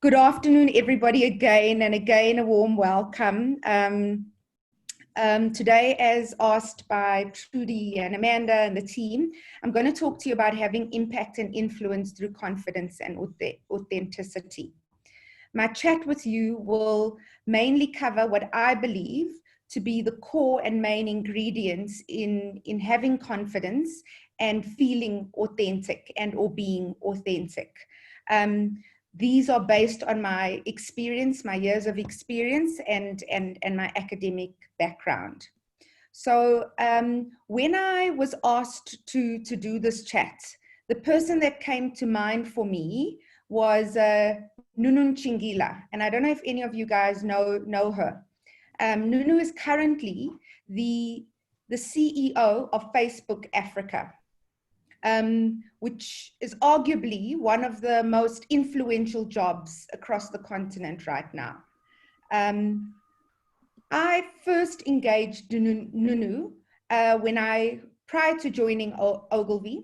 Good afternoon, everybody, again, and again, a warm welcome. Today, as asked by Trudy and Amanda and the team, I'm going to talk to you about having impact and influence through confidence and authenticity. My chat with you will mainly cover what I believe to be the core and main ingredients in having confidence and feeling authentic and or being authentic. These are based on my experience, my years of experience, and my academic background. So when I was asked to do this chat, the person that came to mind for me was Nunu Chingila. And I don't know if any of you guys know her. Nunu is currently the CEO of Facebook Africa. Which is arguably one of the most influential jobs across the continent right now. I first engaged Nunu prior to joining Ogilvy,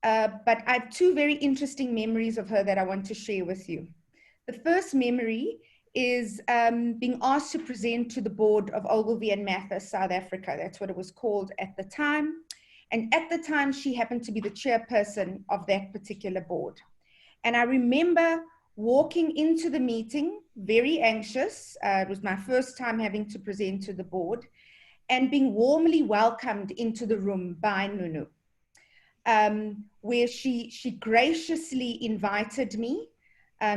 but I have two very interesting memories of her that I want to share with you. The first memory is being asked to present to the board of Ogilvy and Mather South Africa. That's what it was called at the time. And at the time, she happened to be the chairperson of that particular board. And I remember walking into the meeting, very anxious. It was my first time having to present to the board, and being warmly welcomed into the room by Nunu, where she graciously invited me.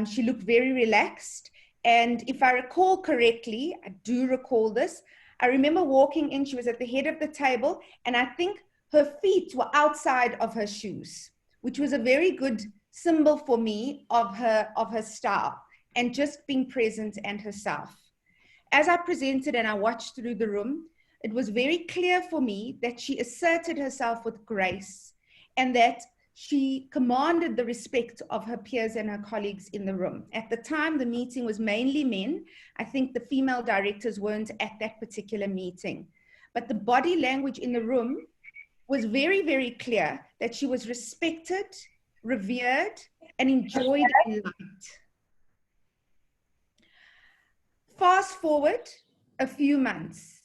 She looked very relaxed. And if I recall correctly, I do recall this, I remember walking in, she was at the head of the table, and I think her feet were outside of her shoes, which was a very good symbol for me of her style and just being present and herself. As I presented and I watched through the room, it was very clear for me that she asserted herself with grace and that she commanded the respect of her peers and her colleagues in the room. At the time, the meeting was mainly men. I think the female directors weren't at that particular meeting. But the body language in the room was very, very clear that she was respected, revered, and enjoyed and liked. Fast forward a few months,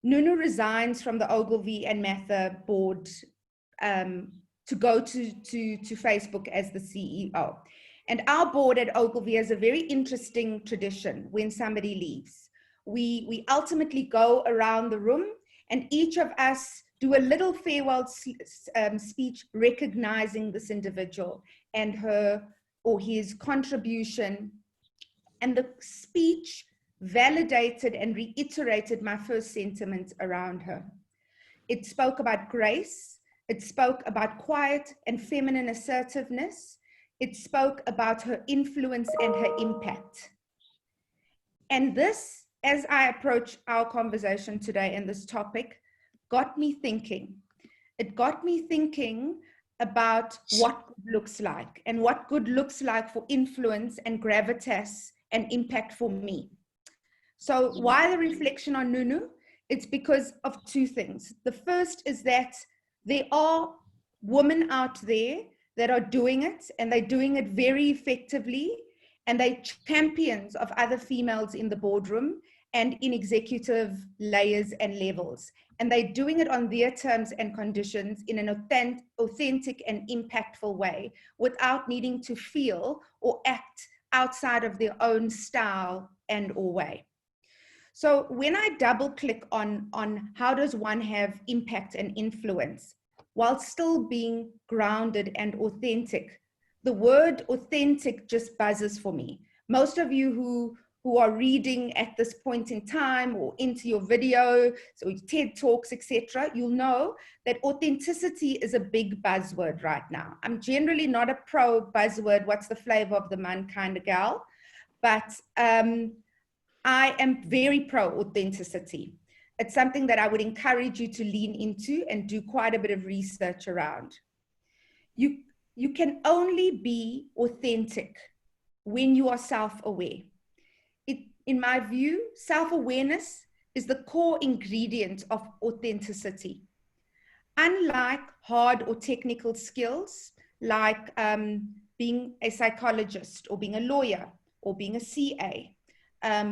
Nunu resigns from the Ogilvy and Mather board to go to Facebook as the CEO. And our board at Ogilvy has a very interesting tradition when somebody leaves. We ultimately go around the room and each of us do a little farewell speech recognizing this individual and her or his contribution. And the speech validated and reiterated my first sentiment around her. It spoke about grace. It spoke about quiet and feminine assertiveness. It spoke about her influence and her impact. And this, as I approach our conversation today and this topic, got me thinking. It got me thinking about what good looks like and what good looks like for influence and gravitas and impact for me. So why the reflection on Nunu? It's because of two things. The first is that there are women out there that are doing it, and they're doing it very effectively, and they're champions of other females in the boardroom and in executive layers and levels. And they're doing it on their terms and conditions in an authentic and impactful way without needing to feel or act outside of their own style and or way. So when I double click on how does one have impact and influence while still being grounded and authentic, the word authentic just buzzes for me. Most of you who are reading at this point in time or into your video, so TED Talks, etc., you'll know that authenticity is a big buzzword right now. I'm generally not a pro buzzword, what's the flavor of the month kind of gal, but I am very pro authenticity. It's something that I would encourage you to lean into and do quite a bit of research around. You can only be authentic when you are self-aware. In my view, self-awareness is the core ingredient of authenticity. Unlike hard or technical skills, like being a psychologist or being a lawyer or being a CA,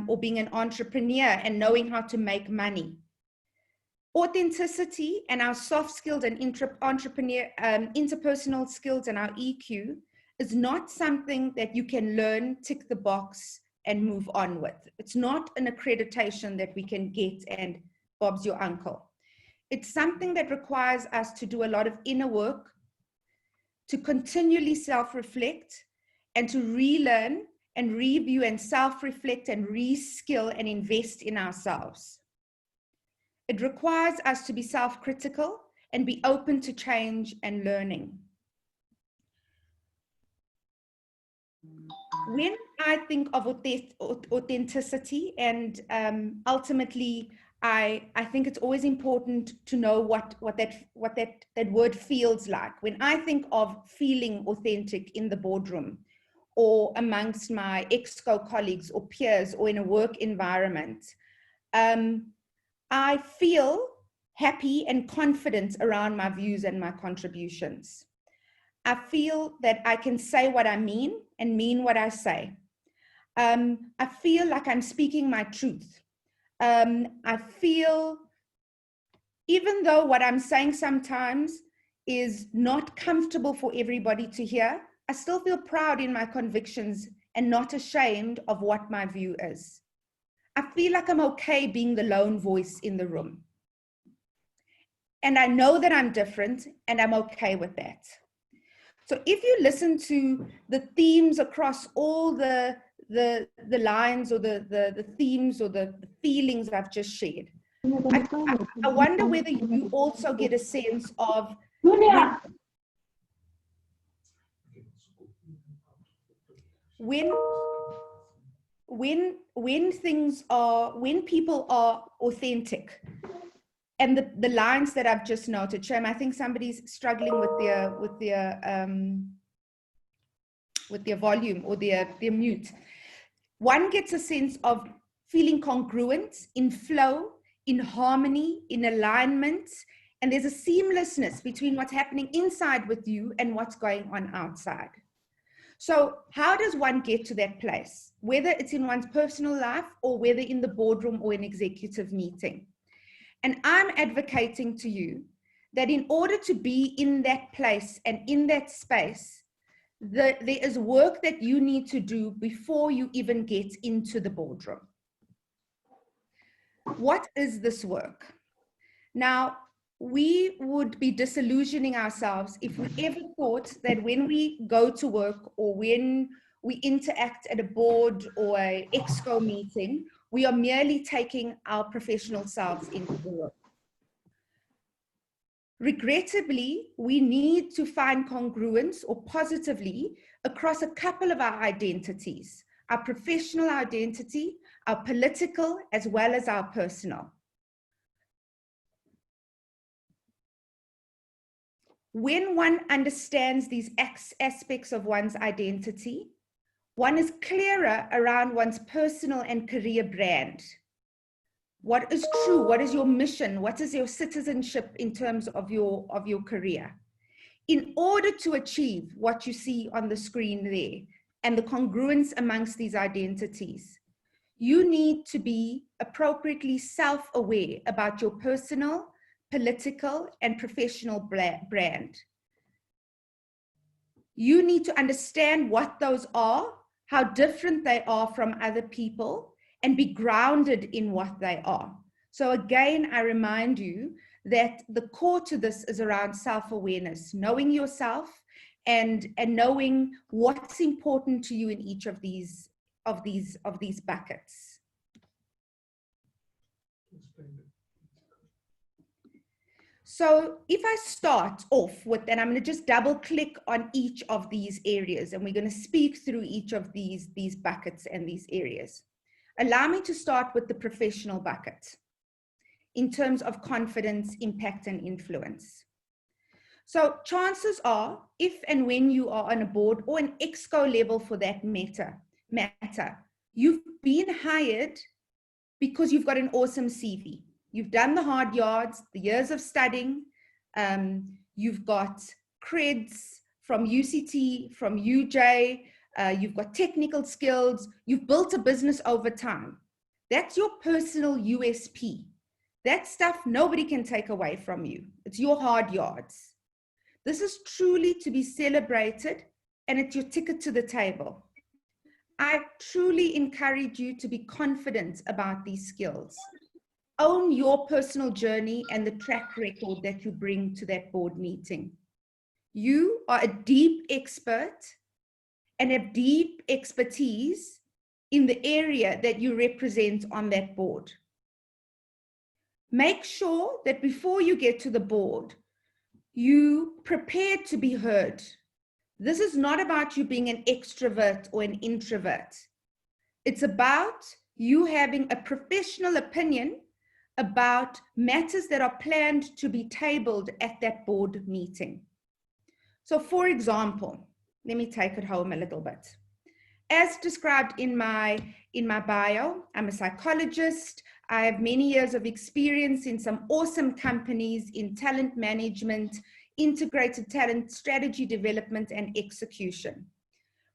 or being an entrepreneur and knowing how to make money. Authenticity and our soft skills and interpersonal skills and our EQ is not something that you can learn, tick the box, and move on with. It's not an accreditation that we can get and Bob's your uncle. It's something that requires us to do a lot of inner work, to continually self-reflect, and to relearn and review and self-reflect and reskill and invest in ourselves. It requires us to be self-critical and be open to change and learning. When I think of authenticity, and ultimately, I think it's always important to know what that word feels like. When I think of feeling authentic in the boardroom, or amongst my exco colleagues or peers, or in a work environment, I feel happy and confident around my views and my contributions. I feel that I can say what I mean and mean what I say. I feel like I'm speaking my truth. I feel, even though what I'm saying sometimes is not comfortable for everybody to hear, I still feel proud in my convictions and not ashamed of what my view is. I feel like I'm okay being the lone voice in the room. And I know that I'm different, and I'm okay with that. So if you listen to the themes across all the lines, or the themes, or the feelings I've just shared, I wonder whether you also get a sense of when people are authentic, and the lines that I've just noted. Shem, I think somebody's struggling with their volume or their mute. One gets a sense of feeling congruent, in flow, in harmony, in alignment, and there's a seamlessness between what's happening inside with you and what's going on outside. So how does one get to that place, whether it's in one's personal life or whether in the boardroom or an executive meeting? And I'm advocating to you that in order to be in that place and in that space, there is work that you need to do before you even get into the boardroom. What is this work? Now, we would be disillusioning ourselves if we ever thought that when we go to work, or when we interact at a board or an exco meeting, we are merely taking our professional selves into the work. Regrettably, we need to find congruence, or positively, across a couple of our identities: our professional identity, our political, as well as our personal. When one understands these aspects of one's identity, one is clearer around one's personal and career brand. What is true? What is your mission? What is your citizenship in terms of your career? In order to achieve what you see on the screen there, and the congruence amongst these identities, you need to be appropriately self-aware about your personal, political, and professional brand. You need to understand what those are, how different they are from other people, and be grounded in what they are. So again, I remind you that the core to this is around self-awareness, knowing yourself and knowing what's important to you in each of these buckets. So if I start off with, and I'm going to just double click on each of these areas, and we're going to speak through each of these buckets and these areas. Allow me to start with the professional bucket in terms of confidence, impact, and influence. So chances are, if and when you are on a board or an exco level for that matter, you've been hired because you've got an awesome CV. You've done the hard yards, the years of studying. You've got creds from UCT, from UJ, you've got technical skills, you've built a business over time. That's your personal USP. That stuff nobody can take away from you. It's your hard yards. This is truly to be celebrated, and it's your ticket to the table. I truly encourage you to be confident about these skills. Own your personal journey and the track record that you bring to that board meeting. You are a deep expert and have deep expertise in the area that you represent on that board. Make sure that before you get to the board, you prepare to be heard. This is not about you being an extrovert or an introvert. It's about you having a professional opinion about matters that are planned to be tabled at that board meeting. So for example, let me take it home a little bit. As described in my bio, I'm a psychologist. I have many years of experience in some awesome companies in talent management, integrated talent, strategy development, and execution.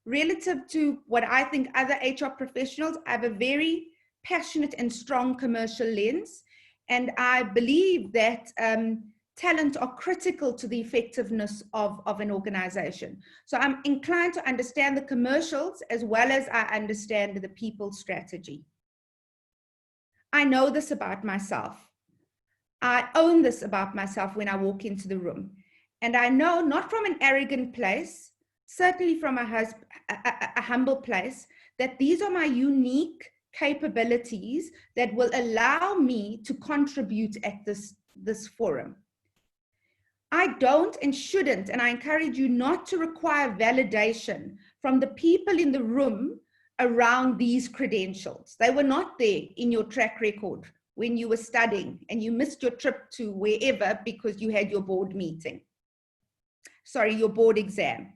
Relative to what I think other HR professionals, I have a very passionate and strong commercial lens, and I believe that talent are critical to the effectiveness of an organization. So I'm inclined to understand the commercials as well as I understand the people strategy. I know this about myself. I own this about myself when I walk into the room. And I know, not from an arrogant place, certainly from a humble place, that these are my unique capabilities that will allow me to contribute at this forum. I don't and shouldn't, and I encourage you not to require validation from the people in the room around these credentials. They were not there in your track record when you were studying and you missed your trip to wherever because you had your board meeting. Sorry, your board exam.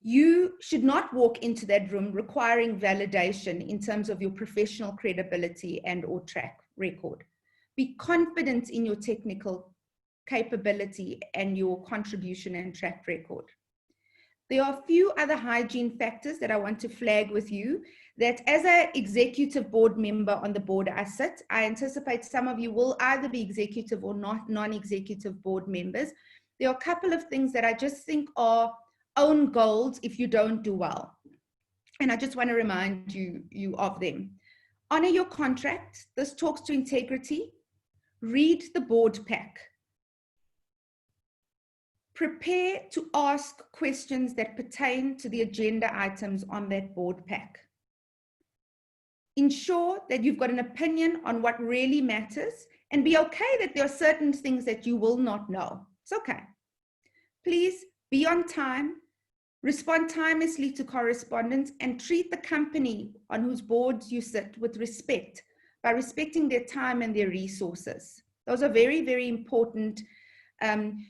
You should not walk into that room requiring validation in terms of your professional credibility and or track record. Be confident in your technical capability and your contribution and track record. There are a few other hygiene factors that I want to flag with you, that as an executive board member on the board I sit, I anticipate some of you will either be executive or non-executive board members. There are a couple of things that I just think are own goals if you don't do well. And I just want to remind you of them. Honor your contract. This talks to integrity. Read the board pack. Prepare to ask questions that pertain to the agenda items on that board pack. Ensure that you've got an opinion on what really matters, and be okay that there are certain things that you will not know. It's okay. Please be on time, respond timelessly to correspondence, and treat the company on whose boards you sit with respect by respecting their time and their resources. Those are very, very important.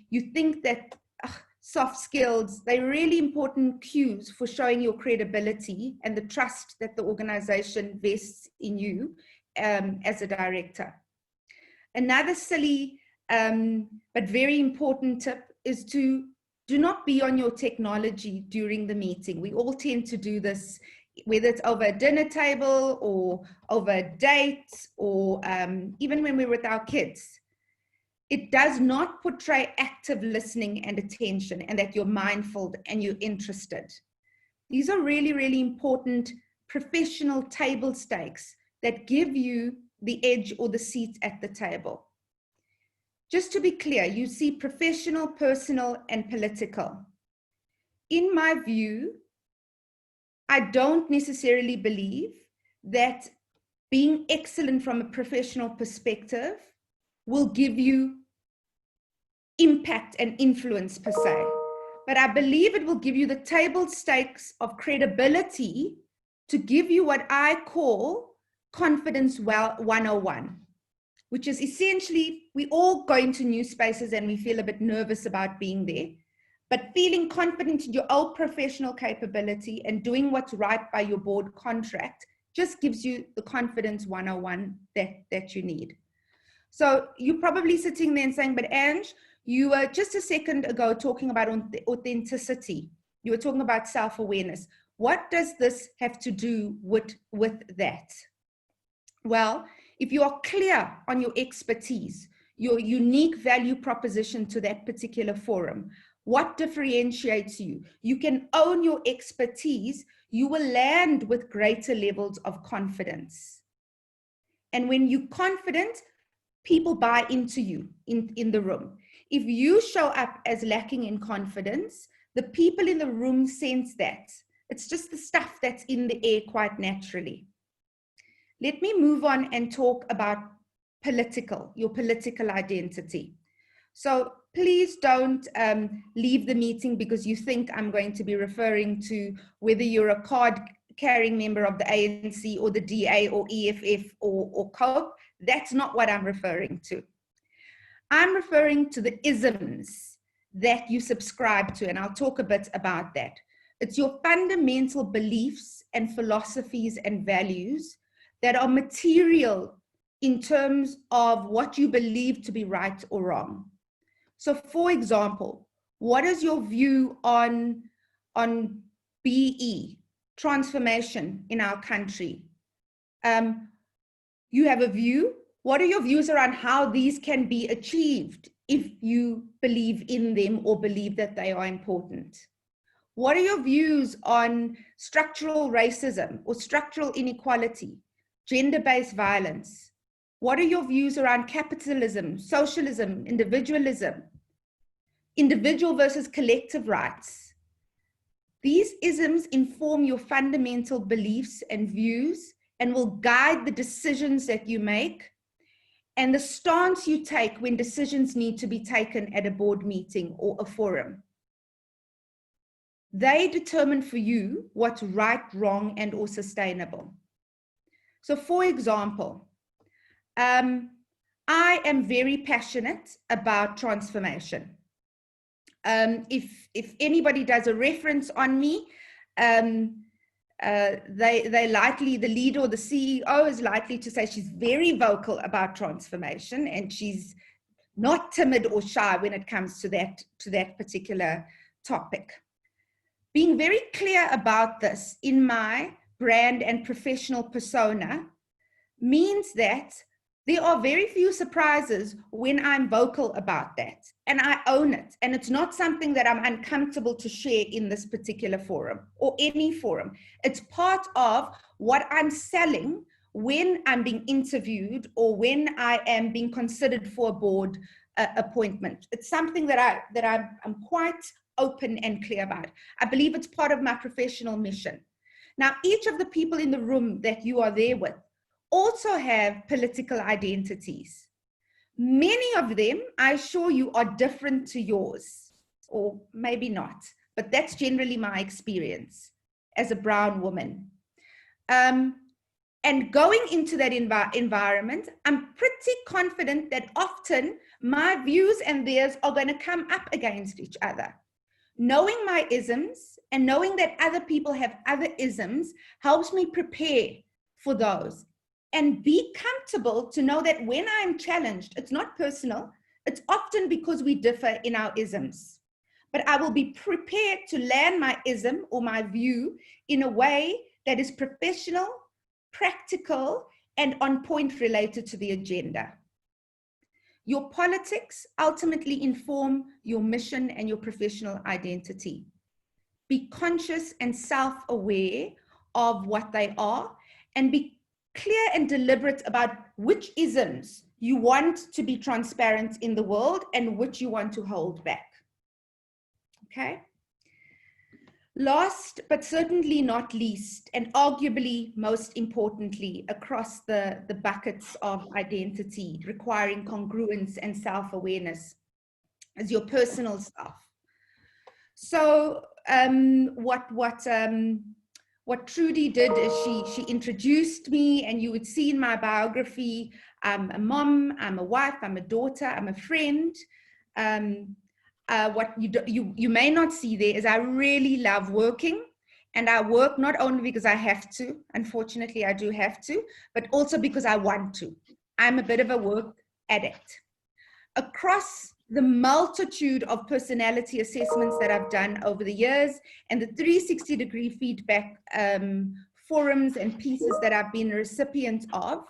You think that soft skills, they're really important cues for showing your credibility and the trust that the organization vests in you as a director. Another silly but very important tip is to do not be on your technology during the meeting. We all tend to do this, whether it's over a dinner table or over a date or even when we're with our kids. It does not portray active listening and attention and that you're mindful and you're interested. These are really, really important professional table stakes that give you the edge or the seat at the table. Just to be clear, you see professional, personal, and political. In my view, I don't necessarily believe that being excellent from a professional perspective will give you impact and influence per se. But I believe it will give you the table stakes of credibility to give you what I call confidence 101, which is essentially, we all go into new spaces and we feel a bit nervous about being there, but feeling confident in your own professional capability and doing what's right by your board contract just gives you the confidence 101 that you need. So you're probably sitting there and saying, but Ange, you were just a second ago talking about authenticity. You were talking about self-awareness. What does this have to do with that? Well, if you are clear on your expertise, your unique value proposition to that particular forum, what differentiates you, you can own your expertise, you will land with greater levels of confidence. And when you're confident, people buy into you in the room. If you show up as lacking in confidence, the people in the room sense that. It's just the stuff that's in the air quite naturally. Let me move on and talk about your political identity. So please don't leave the meeting because you think I'm going to be referring to whether you're a card-carrying member of the ANC or the DA or EFF or COPE. That's not what I'm referring to. I'm referring to the isms that you subscribe to, and I'll talk a bit about that. It's your fundamental beliefs and philosophies and values that are material in terms of what you believe to be right or wrong. So for example, what is your view on BE, transformation in our country? You have a view. What are your views around how these can be achieved if you believe in them or believe that they are important? What are your views on structural racism or structural inequality, gender-based violence? What are your views around capitalism, socialism, individualism, individual versus collective rights? These isms inform your fundamental beliefs and views and will guide the decisions that you make and the stance you take when decisions need to be taken at a board meeting or a forum. They determine for you what's right, wrong, and or sustainable. So for example, I am very passionate about transformation. If anybody does a reference on me, they likely, the leader or the CEO is likely to say she's very vocal about transformation and she's not timid or shy when it comes to that particular topic. Being very clear about this in my brand and professional persona means that there are very few surprises when I'm vocal about that, and I own it. And it's not something that I'm uncomfortable to share in this particular forum or any forum. It's part of what I'm selling when I'm being interviewed or when I am being considered for a board appointment. It's something that I'm quite open and clear about. I believe it's part of my professional mission. Now, each of the people in the room that you are there with also have political identities. Many of them, I assure you, are different to yours, or maybe not, but that's generally my experience as a brown woman. And going into that environment, I'm pretty confident that often my views and theirs are going to come up against each other. Knowing my isms and knowing that other people have other isms helps me prepare for those and be comfortable to know that when I'm challenged, it's not personal, it's often because we differ in our isms. But I will be prepared to land my ism or my view in a way that is professional, practical, and on point related to the agenda. Your politics ultimately inform your mission and your professional identity. Be conscious and self-aware of what they are, and be clear and deliberate about which isms you want to be transparent in the world and which you want to hold back. Okay? Last, but certainly not least, and arguably most importantly, across the buckets of identity requiring congruence and self-awareness, is your personal self. So what Trudy did is she introduced me, and you would see in my biography, I'm a mom, I'm a wife, I'm a daughter, I'm a friend. What you may not see there is I really love working, and I work not only because I have to, unfortunately I do have to, but also because I want to. I'm a bit of a work addict. Across the multitude of personality assessments that I've done over the years, and the 360-degree feedback forums and pieces that I've been a recipient of,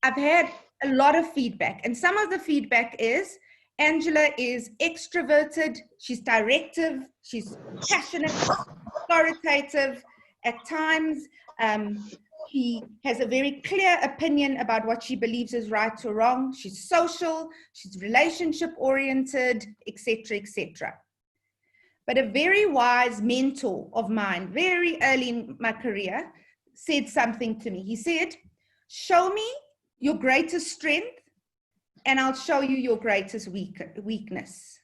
I've had a lot of feedback. And some of the feedback is, Angela is extroverted, she's directive, she's passionate, authoritative at times. She has a very clear opinion about what she believes is right or wrong. She's social, she's relationship oriented, etc., etc. But a very wise mentor of mine, very early in my career, said something to me. He said, show me your greatest strength and I'll show you your greatest weakness.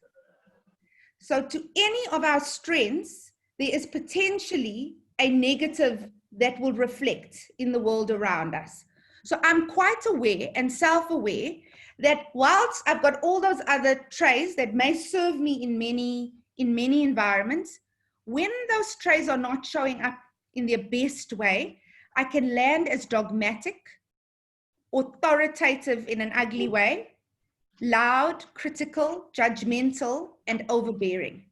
So to any of our strengths, there is potentially a negative that will reflect in the world around us. So I'm quite aware and self-aware that whilst I've got all those other traits that may serve me in many environments, when those traits are not showing up in their best way, I can land as dogmatic, authoritative in an ugly way, loud, critical, judgmental, and overbearing.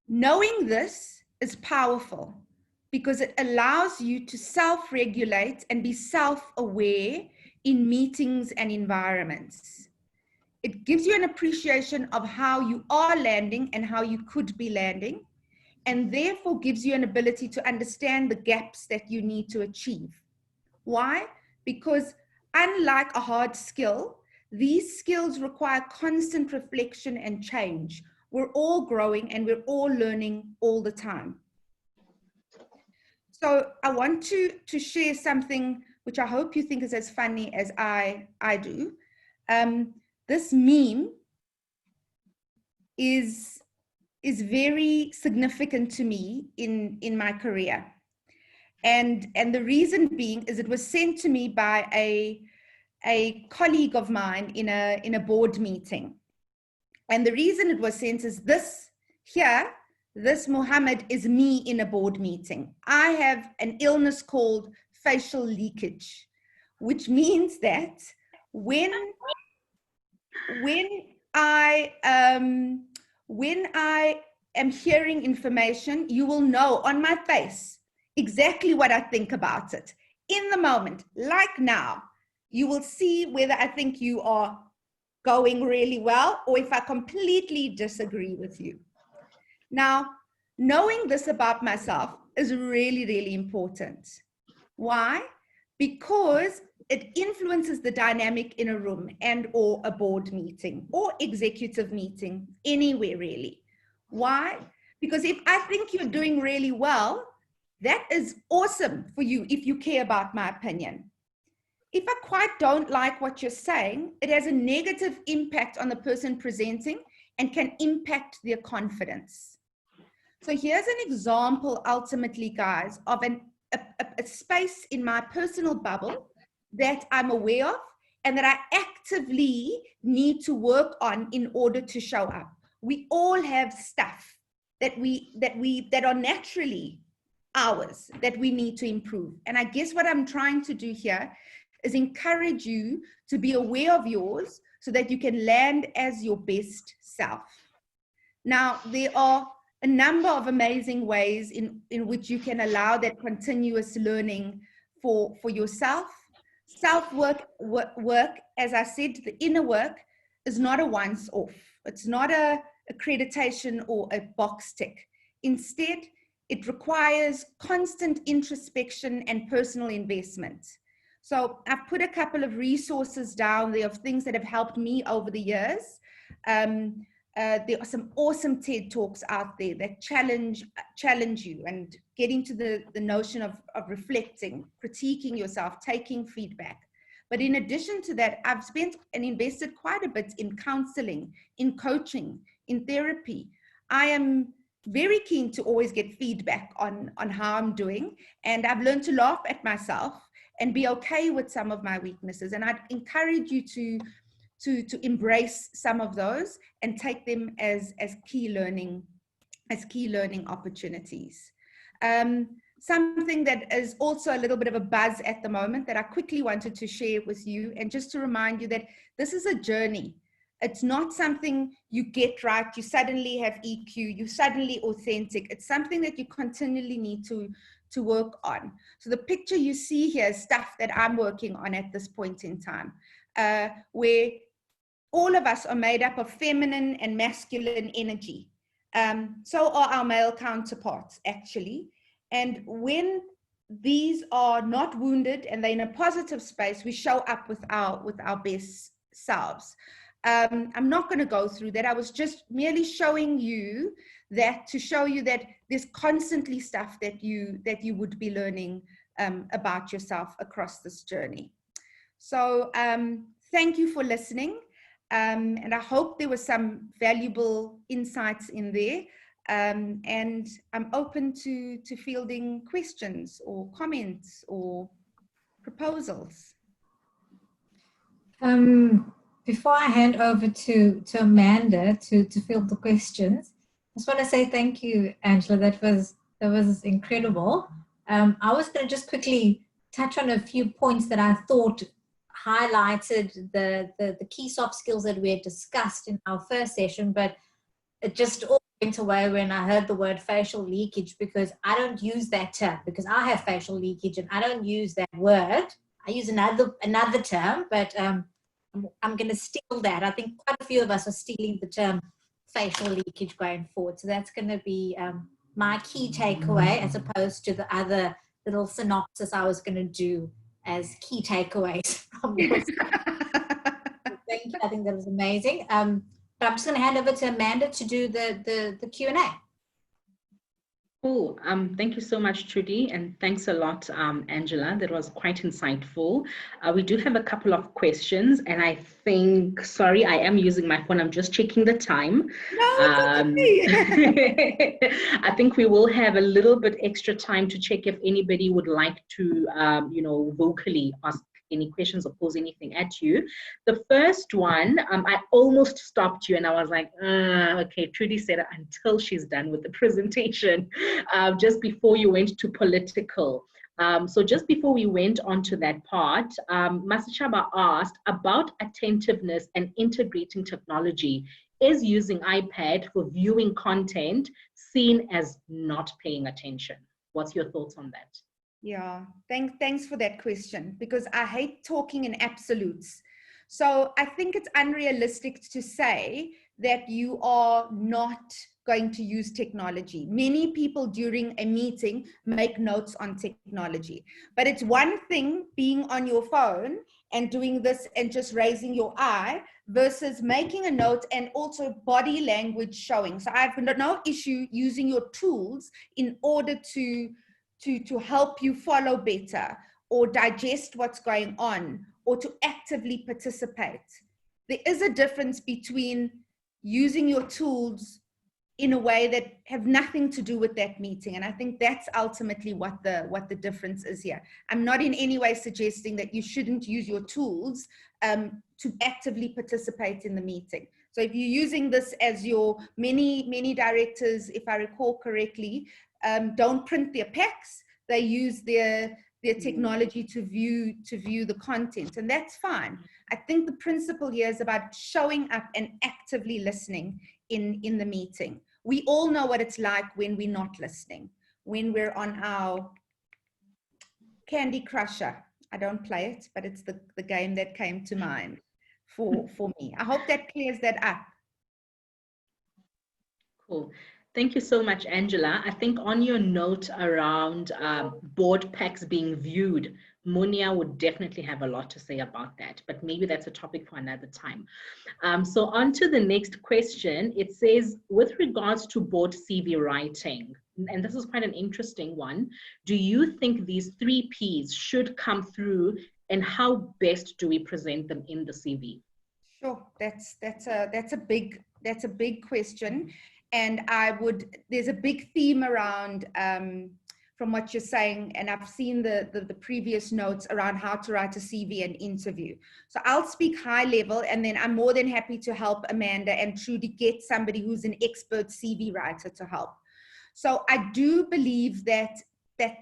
Knowing this is powerful because it allows you to self-regulate and be self-aware in meetings and environments. It gives you an appreciation of how you are landing and how you could be landing, and therefore gives you an ability to understand the gaps that you need to achieve. Why? Because unlike a hard skill, these skills require constant reflection and change. We're all growing and we're all learning all the time. So I want to share something which I hope you think is as funny as I do. This meme is very significant to me in my career. And the reason being is it was sent to me by a colleague of mine in a board meeting. And the reason it was sent is this Muhammad is me in a board meeting. I have an illness called facial leakage, which means that when I am hearing information, you will know on my face exactly what I think about it. In the moment, like now, you will see whether I think you are going really well or if I completely disagree with you. Now, knowing this about myself is really, really important. Why? Because it influences the dynamic in a room and or a board meeting or executive meeting, anywhere really. Why? Because if I think you're doing really well, that is awesome for you if you care about my opinion. If I quite don't like what you're saying, it has a negative impact on the person presenting and can impact their confidence. So here's an example, ultimately, guys, of a space in my personal bubble that I'm aware of and that I actively need to work on in order to show up. We all have stuff that are naturally ours that we need to improve. And I guess what I'm trying to do here is encourage you to be aware of yours so that you can land as your best self. Now, there are a number of amazing ways in which you can allow that continuous learning for yourself. Self-work, as I said, the inner work is not a once-off. It's not a accreditation or a box tick. Instead, it requires constant introspection and personal investment. So I've put a couple of resources down there of things that have helped me over the years. There are some awesome TED Talks out there that challenge you and get into the notion of reflecting, critiquing yourself, taking feedback. But in addition to that, I've spent and invested quite a bit in counseling, in coaching, in therapy. I am very keen to always get feedback on how I'm doing. And I've learned to laugh at myself and be okay with some of my weaknesses. And I'd encourage you to embrace some of those and take them as key learning opportunities. something that is also a little bit of a buzz at the moment that I quickly wanted to share with you, and just to remind you that this is a journey. It's not something you get right, you suddenly have EQ, you suddenly authentic. It's something that you continually need to work on. So the picture you see here is stuff that I'm working on at this point in time, where all of us are made up of feminine and masculine energy. So are our male counterparts, actually. And when these are not wounded and they're in a positive space, we show up with our best selves. I'm not going to go through that. I was just merely showing you that, to show you that there's constantly stuff that you would be learning about yourself across this journey. So thank you for listening. And I hope there were some valuable insights in there. And I'm open to fielding questions or comments or proposals. Before I hand over to Amanda to field the questions, I just want to say thank you, Angela. That was incredible. I was going to just quickly touch on a few points that I thought highlighted the key soft skills that we had discussed in our first session, but it just all went away when I heard the word facial leakage, because I don't use that term, because I have facial leakage and I don't use that word. I use another term, but I'm going to steal that. I think quite a few of us are stealing the term facial leakage going forward. So that's going to be my key takeaway, as opposed to the other little synopsis I was going to do as key takeaways from this. Thank you. I think that was amazing. But I'm just going to hand over to Amanda to do the Q&A. Cool. Thank you so much, Trudy, and thanks a lot, Angela. That was quite insightful. We do have a couple of questions, and I think, sorry, I am using my phone. I'm just checking the time. No, it's okay. I think we will have a little bit extra time to check if anybody would like to, vocally ask any questions or pose anything at you. The first one, I almost stopped you and I was like, okay, Trudy said until she's done with the presentation, just before you went to political. So just before we went on to that part, Masachaba asked about attentiveness and integrating technology. Is using iPad for viewing content seen as not paying attention? What's your thoughts on that? Yeah, thanks for that question, because I hate talking in absolutes. So I think it's unrealistic to say that you are not going to use technology. Many people during a meeting make notes on technology, but it's one thing being on your phone and doing this and just raising your eye versus making a note and also body language showing. So I have no issue using your tools in order to help you follow better or digest what's going on or to actively participate. There is a difference between using your tools in a way that have nothing to do with that meeting. And I think that's ultimately what the difference is here. I'm not in any way suggesting that you shouldn't use your tools to actively participate in the meeting. So if you're using this as your many directors, if I recall correctly, don't print their packs. They use their technology to view the content, and that's fine. I think the principle here is about showing up and actively listening in the meeting. We all know what it's like when we're not listening, when we're on our Candy Crusher. I don't play it, but it's the game that came to mind for me. I hope that clears that up. Cool. Thank you so much, Angela. I think on your note around board packs being viewed, Monia would definitely have a lot to say about that, but maybe that's a topic for another time. So on to the next question. It says, with regards to board CV writing, and this is quite an interesting one, do you think these 3 Ps should come through, and how best do we present them in the CV? Sure, that's a big question. And there's a big theme around, from what you're saying, and I've seen the previous notes around how to write a CV and interview. So I'll speak high level, and then I'm more than happy to help Amanda and Trudy get somebody who's an expert CV writer to help. So I do believe that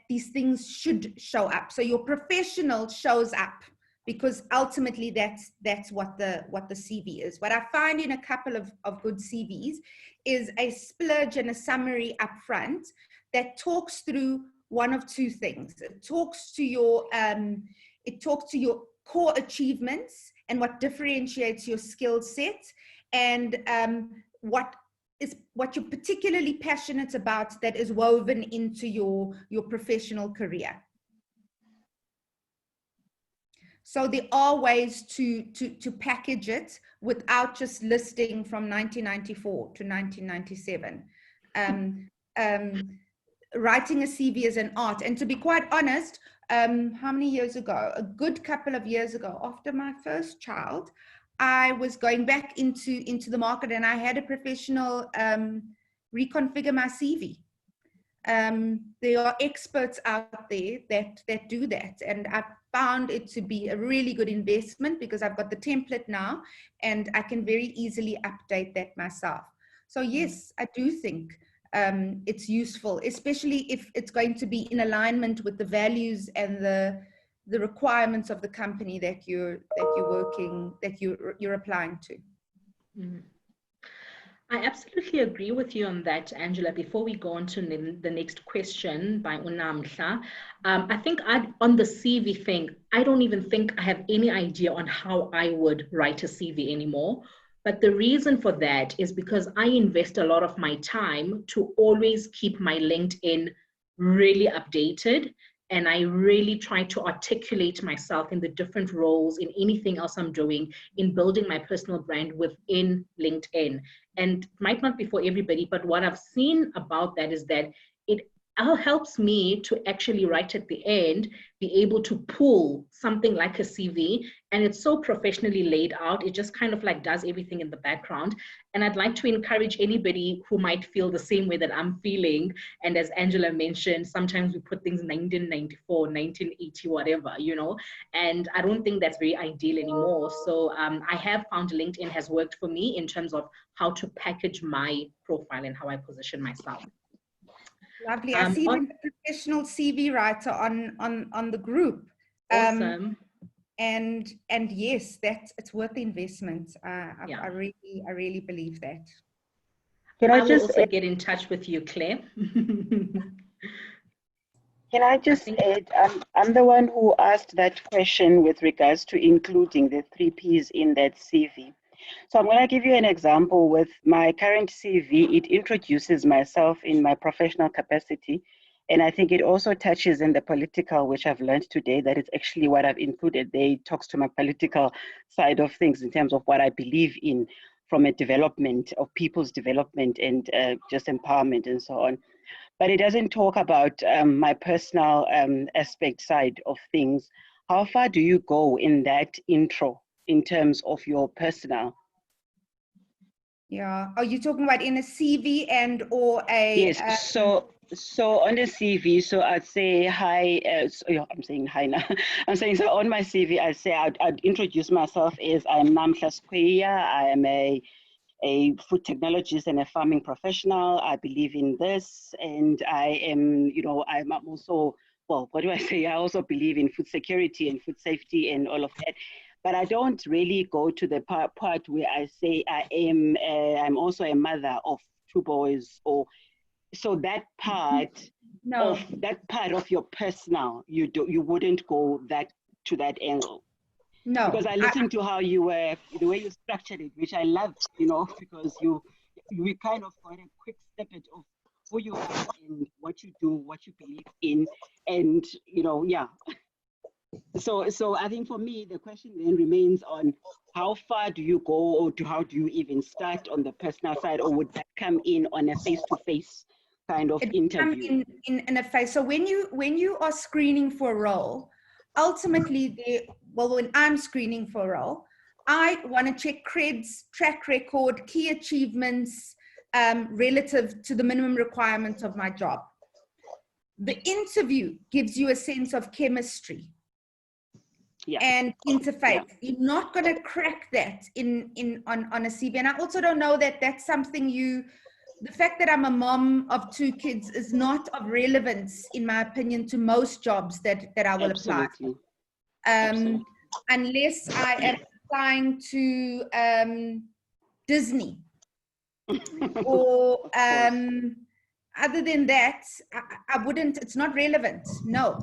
these things should show up. So your professional shows up, because ultimately that's what the CV is. What I find in a couple of good CVs is a splurge and a summary up front that talks through one of two things. It talks to your core achievements and what differentiates your skill set, and what you're particularly passionate about that is woven into your professional career. So there are ways to package it without just listing from 1994 to 1997. Writing a CV is an art. And to be quite honest, how many years ago? A good couple of years ago, after my first child, I was going back into the market, and I had a professional reconfigure my CV. There are experts out there that do that, and I found it to be a really good investment, because I've got the template now and I can very easily update that myself. So yes, I do think it's useful, especially if it's going to be in alignment with the values and the requirements of the company that you're applying to. Mm-hmm. I absolutely agree with you on that, Angela. Before we go on to the next question by Unamhla, I think on the CV thing, I don't even think I have any idea on how I would write a CV anymore. But the reason for that is because I invest a lot of my time to always keep my LinkedIn really updated. And I really try to articulate myself in the different roles, in anything else I'm doing, in building my personal brand within LinkedIn. And it might not be for everybody, but what I've seen about that is that it helps me to actually right at the end be able to pull something like a CV, and it's so professionally laid out. It just kind of like does everything in the background. And I'd like to encourage anybody who might feel the same way that I'm feeling. And as Angela mentioned, sometimes we put things 1994, 1980, whatever, you know, and I don't think that's very ideal anymore. So I have found LinkedIn has worked for me in terms of how to package my profile and how I position myself. Lovely. I see the professional CV writer on the group. Awesome. And yes, it's worth the investment. I really believe that. Can I just also get in touch with you, Claire? Can I just add, I'm the one who asked that question with regards to including the 3 Ps in that CV. So I'm going to give you an example with my current CV. It introduces myself in my professional capacity. And I think it also touches in the political, which I've learned today, that it's actually what I've included there. It talks to my political side of things in terms of what I believe in from a development of people's development and just empowerment and so on. But it doesn't talk about my personal aspect side of things. How far do you go in that intro in terms of your personal? Yeah. Are you talking about in a CV and or a? Yes. So on the CV, so I'd say hi. I'm saying hi now. I'm saying so on my CV, I'd introduce myself as I'm Namhla Square. I am a food technologist and a farming professional. I believe in this, and I am, you know, I'm also, well, what do I say? I also believe in food security and food safety and all of that. But I don't really go to the part where I say I'm also a mother of 2 boys, or so that part of your personal, you wouldn't go to that angle. No, because I listened to how you were, the way you structured it, which I loved, you know, because we kind of got a quick snippet of who you are and what you do, what you believe in, and you know, yeah. So I think for me, the question then remains on how far do you go, or how do you even start on the personal side, or would that come in on a face-to-face kind of interview? In a face. So when you are screening for a role, ultimately, when I'm screening for a role, I want to check creds, track record, key achievements relative to the minimum requirements of my job. The interview gives you a sense of chemistry and interface. You're not going to crack that on a CV. And I also don't know that that's something you the fact that I'm a mom of 2 kids is not of relevance, in my opinion, to most jobs that I will apply. Absolutely. Unless I am applying to Disney or other than that, I wouldn't, it's not relevant. No.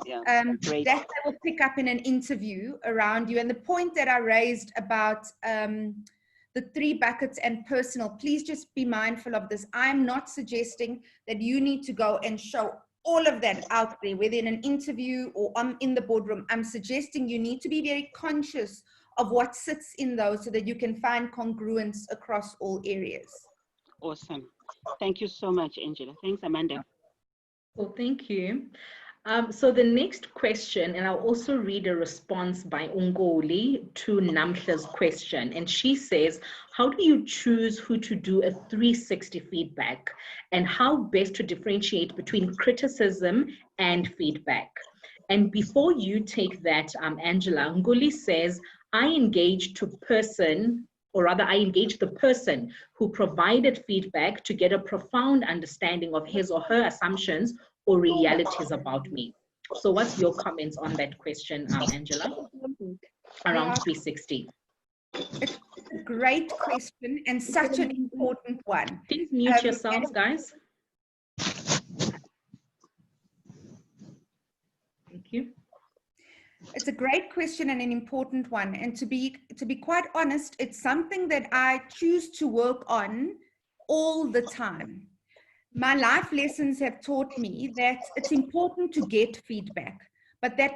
Yeah, great. That I will pick up in an interview around you. And the point that I raised about the 3 buckets and personal, please just be mindful of this. I'm not suggesting that you need to go and show all of that out there, whether in an interview or in the boardroom. I'm suggesting you need to be very conscious of what sits in those so that you can find congruence across all areas. Awesome. Thank you so much, Angela. Thanks, Amanda. Well, thank you. So the next question, and I'll also read a response by Ungoli to Namhla's question. And she says, how do you choose who to do a 360 feedback, and how best to differentiate between criticism and feedback? And before you take that, Angela, Ungoli says, I engaged the person who provided feedback to get a profound understanding of his or her assumptions or realities about me. So what's your comments on that question, Angela, around 360? It's a great question and such an important one. Please mute yourselves, guys. Thank you. It's a great question and an important one. And to be quite honest, it's something that I choose to work on all the time. My life lessons have taught me that it's important to get feedback, but that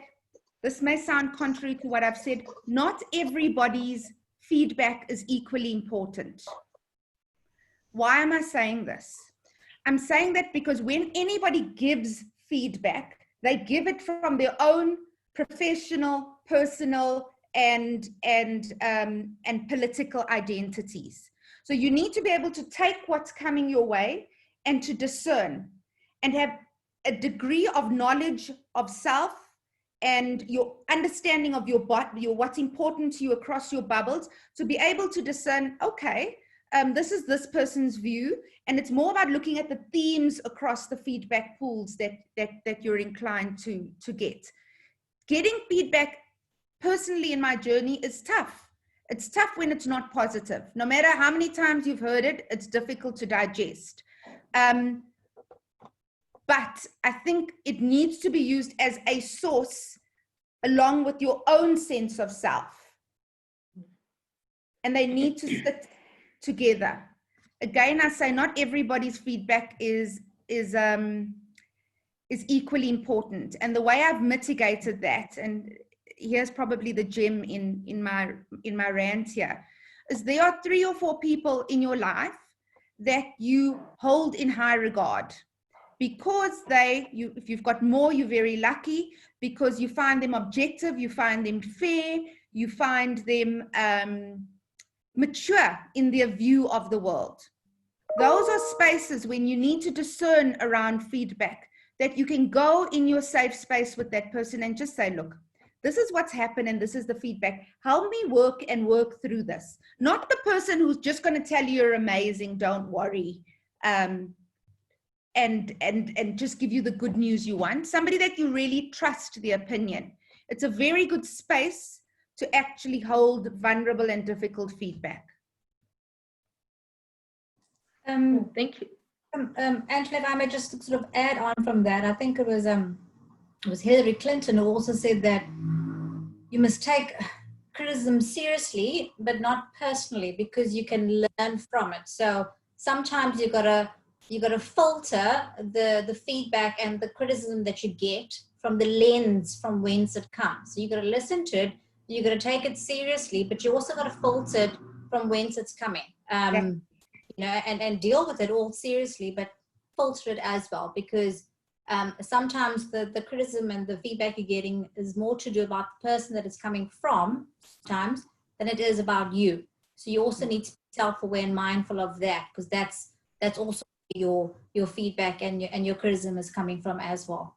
this may sound contrary to what I've said, not everybody's feedback is equally important. Why am I saying this? I'm saying that because when anybody gives feedback, they give it from their own professional, personal, and political identities. So you need to be able to take what's coming your way and to discern and have a degree of knowledge of self and your understanding of your what's important to you across your bubbles, to be able to discern, okay, this is this person's view, and it's more about looking at the themes across the feedback pools that you're inclined to get. Getting feedback personally in my journey is tough. It's tough when it's not positive. No matter how many times you've heard it, it's difficult to digest. But I think it needs to be used as a source along with your own sense of self. And they need to sit together. Again, I say not everybody's feedback is equally important. And the way I've mitigated that, and here's probably the gem in my rant here, is there are 3 or 4 people in your life that you hold in high regard, because if you've got more, you're very lucky, because you find them objective, you find them fair, you find them mature in their view of the world. Those are spaces when you need to discern around feedback, that you can go in your safe space with that person and just say, look, this is what's happened and this is the feedback. Help me work through this. Not the person who's just going to tell you you're amazing, don't worry, and just give you the good news you want. Somebody that you really trust the opinion. It's a very good space to actually hold vulnerable and difficult feedback. Thank you. Angela, if I may just sort of add on from that, I think it was Hillary Clinton who also said that you must take criticism seriously, but not personally, because you can learn from it. So sometimes you gotta filter the feedback and the criticism that you get from the lens from whence it comes. So you gotta listen to it, you gotta take it seriously, but you also gotta filter it from whence it's coming. You know, and deal with it all seriously, but filter it as well, because sometimes the criticism and the feedback you're getting is more to do about the person that it's coming from sometimes than it is about you. So you also need to be self-aware and mindful of that, because that's also your feedback and your criticism is coming from as well.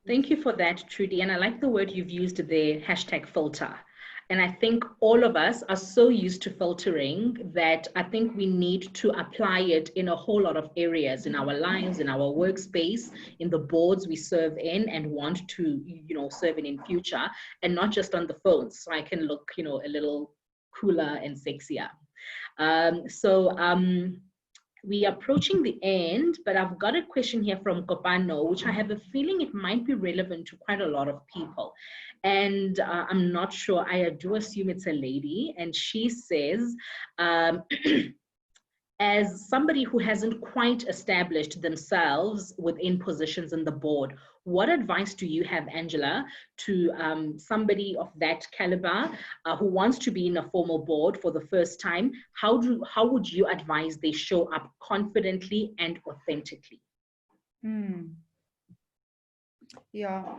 Thank you for that, Trudy. And I like the word you've used there, #filter. And I think all of us are so used to filtering that I think we need to apply it in a whole lot of areas in our lives, in our workspace, in the boards we serve in and want to, serve in future, and not just on the phones. So I can look, a little cooler and sexier. We are approaching the end, but I've got a question here from Kopano, which I have a feeling it might be relevant to quite a lot of people. And I'm not sure, I do assume it's a lady, and she says, as somebody who hasn't quite established themselves within positions in the board, what advice do you have, Angela, to somebody of that caliber who wants to be in a formal board for the first time? How would you advise they show up confidently and authentically? Yeah.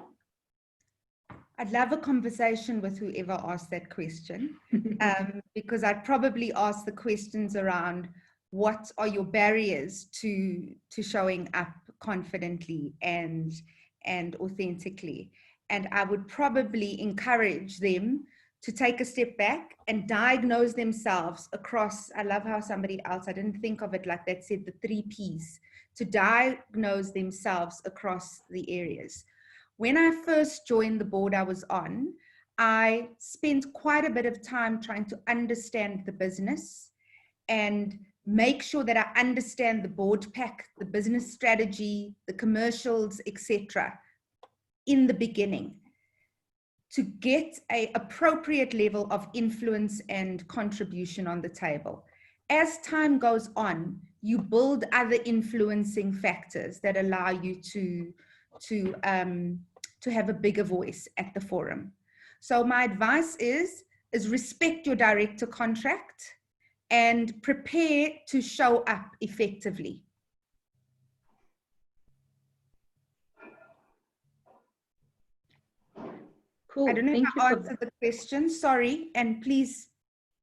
I'd love a conversation with whoever asked that question, because I'd probably ask the questions around what are your barriers to showing up confidently and authentically. And I would probably encourage them to take a step back and diagnose themselves across, I love how somebody else, I didn't think of it like that, said the 3 Ps, to diagnose themselves across the areas. When I first joined the board I was on, I spent quite a bit of time trying to understand the business and make sure that I understand the board pack, the business strategy, the commercials, etc. in the beginning, to get an appropriate level of influence and contribution on the table. As time goes on, you build other influencing factors that allow you to have a bigger voice at the forum. So my advice is respect your director contract and prepare to show up effectively. Cool. I don't know Thank if I answered the question, sorry, and please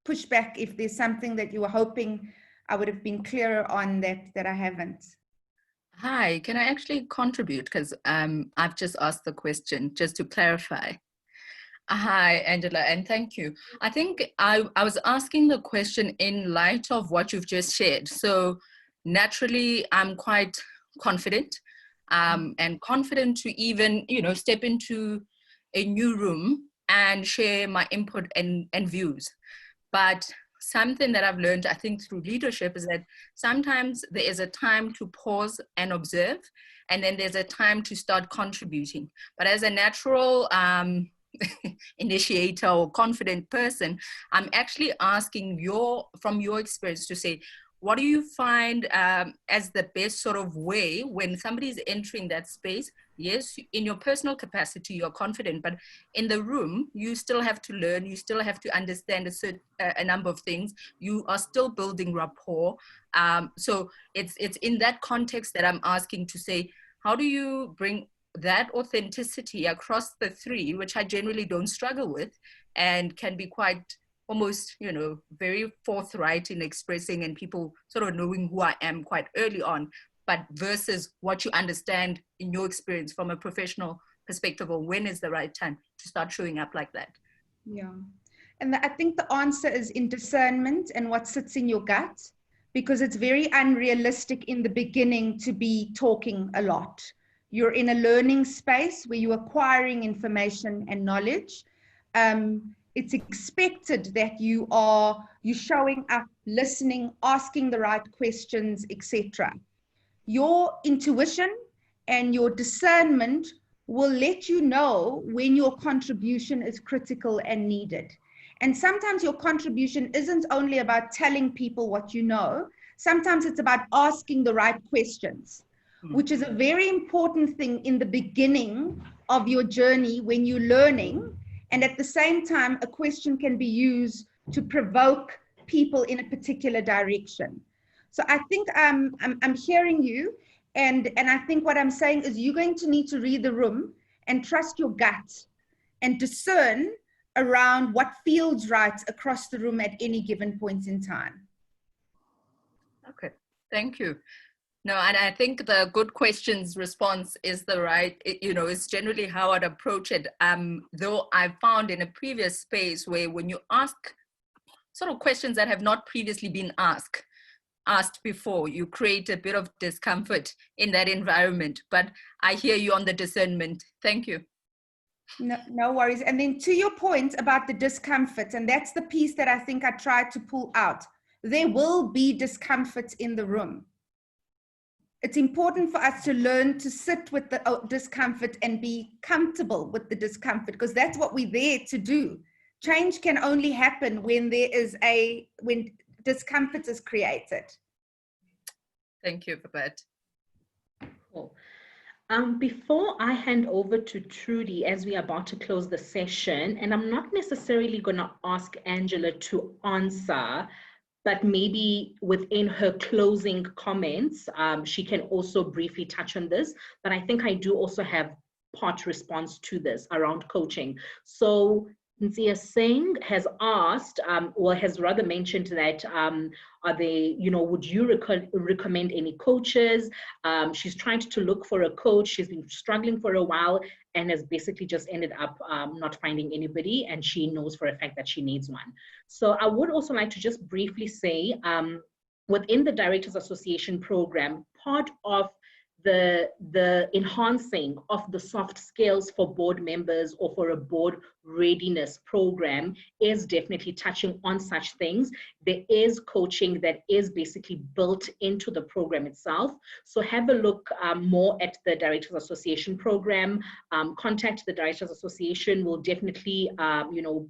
push back if there's something that you were hoping I would have been clearer on that I haven't. Hi, can I actually contribute? Because I've just asked the question, just to clarify. Hi, Angela, and thank you. I think I was asking the question in light of what you've just shared. So naturally, I'm quite confident and confident to even, step into a new room and share my input and views. But something that I've learned, I think, through leadership is that sometimes there is a time to pause and observe, and then there's a time to start contributing. But as a natural initiator or confident person, I'm actually asking from your experience to say, what do you find as the best sort of way when somebody is entering that space? Yes, in your personal capacity, you're confident, but in the room, you still have to learn, you still have to understand a number of things. You are still building rapport. So it's in that context that I'm asking to say, how do you bring that authenticity across the 3, which I generally don't struggle with and can be quite almost, very forthright in expressing and people sort of knowing who I am quite early on, but versus what you understand in your experience from a professional perspective, or when is the right time to start showing up like that? Yeah. And I think the answer is in discernment and what sits in your gut, because it's very unrealistic in the beginning to be talking a lot. You're in a learning space where you're acquiring information and knowledge. It's expected that you're showing up, listening, asking the right questions, etc. Your intuition and your discernment will let you know when your contribution is critical and needed. And sometimes your contribution isn't only about telling people what you know. Sometimes it's about asking the right questions, which is a very important thing in the beginning of your journey when you're learning. And at the same time, a question can be used to provoke people in a particular direction. So I think I'm hearing you. And I think what I'm saying is you're going to need to read the room and trust your gut and discern around what feels right across the room at any given point in time. Okay, thank you. No, and I think the good questions response is the right, it's generally how I'd approach it. Though I found in a previous space where when you ask sort of questions that have not previously been asked before, you create a bit of discomfort in that environment. But I hear you on the discernment. Thank you. No worries. And then to your point about the discomfort, and that's the piece that I think I tried to pull out. There will be discomfort in the room. It's important for us to learn to sit with the discomfort and be comfortable with the discomfort, because that's what we're there to do. Change can only happen when when discomfort is created. Thank you for that. Cool. Before I hand over to Trudy, as we are about to close the session, and I'm not necessarily going to ask Angela to answer, but maybe within her closing comments, she can also briefly touch on this. But I think I do also have part response to this around coaching. So Nzia Singh has asked, or has rather mentioned that, are they, would you recommend any coaches? She's trying to look for a coach. She's been struggling for a while and has basically just ended up not finding anybody, and she knows for a fact that she needs one. So I would also like to just briefly say, within the Directors Association program, part of the enhancing of the soft skills for board members or for a board readiness program is definitely touching on such things. There is coaching that is basically built into the program itself. So have a look more at the Directors Association program. Contact the Directors Association. We'll definitely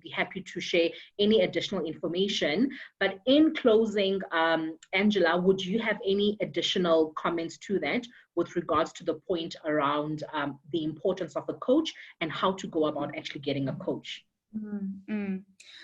be happy to share any additional information. But in closing, Angela, would you have any additional comments to that with regards to the point around the importance of a coach and how to go about actually getting a coach?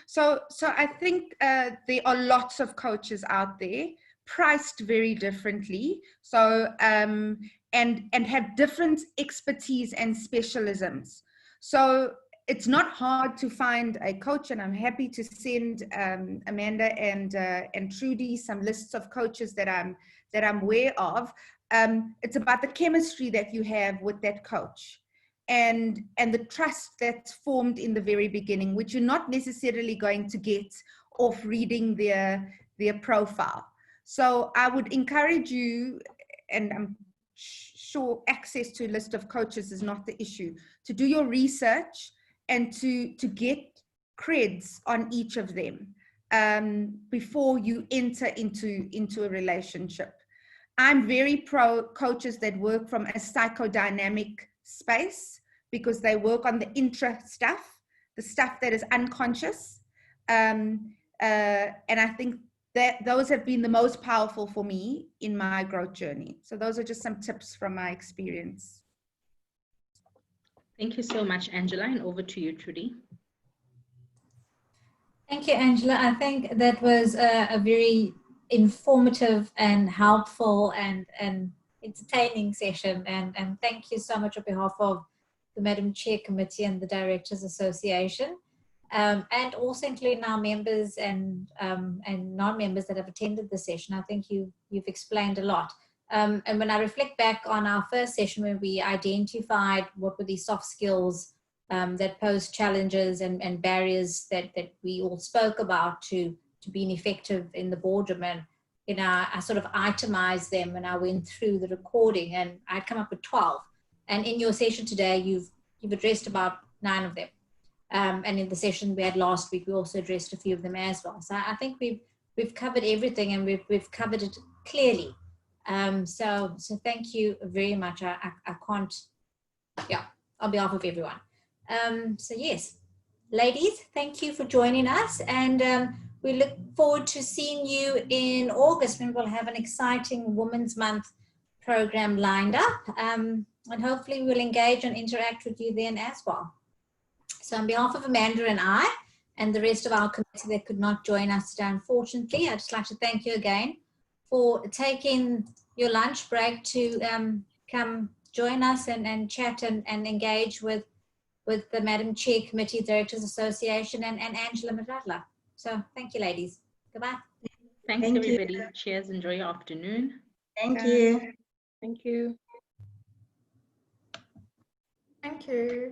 So I think there are lots of coaches out there, priced very differently. So and have different expertise and specialisms. So it's not hard to find a coach, and I'm happy to send Amanda and Trudy some lists of coaches that I'm aware of. It's about the chemistry that you have with that coach, and the trust that's formed in the very beginning, which you're not necessarily going to get off reading their profile. So I would encourage you, and I'm sure access to a list of coaches is not the issue, to do your research and to get creds on each of them before you enter into a relationship. I'm very pro coaches that work from a psychodynamic space, because they work on the intra stuff, the stuff that is unconscious. And I think that those have been the most powerful for me in my growth journey. So those are just some tips from my experience. Thank you so much, Angela, and over to you, Trudy. Thank you, Angela. I think that was a very informative and helpful and entertaining session, and thank you so much on behalf of the Madam Chair Committee and the Directors Association, and also including our members and non-members that have attended the session. I think you've explained a lot. And when I reflect back on our first session, where we identified what were these soft skills that pose challenges and barriers that we all spoke about to being effective in the boardroom, and I sort of itemized them, and I went through the recording, and I'd come up with 12. And in your session today, you've addressed about 9 of them. And in the session we had last week, we also addressed a few of them as well. So I think we've covered everything, and we've covered it clearly. So thank you very much. I can't, on behalf of everyone. So yes, ladies, thank you for joining us, and we look forward to seeing you in August, when we'll have an exciting Women's Month program lined up, and hopefully we'll engage and interact with you then as well. So on behalf of Amanda and I, and the rest of our committee that could not join us today, unfortunately, I'd just like to thank you again for taking your lunch break to come join us and chat and engage with the Madam Chair Committee, Directors Association, and Angela Madlala. So thank you, ladies. Goodbye. Thanks, everybody. Cheers. Enjoy your afternoon. Thank you. Thank you. Thank you.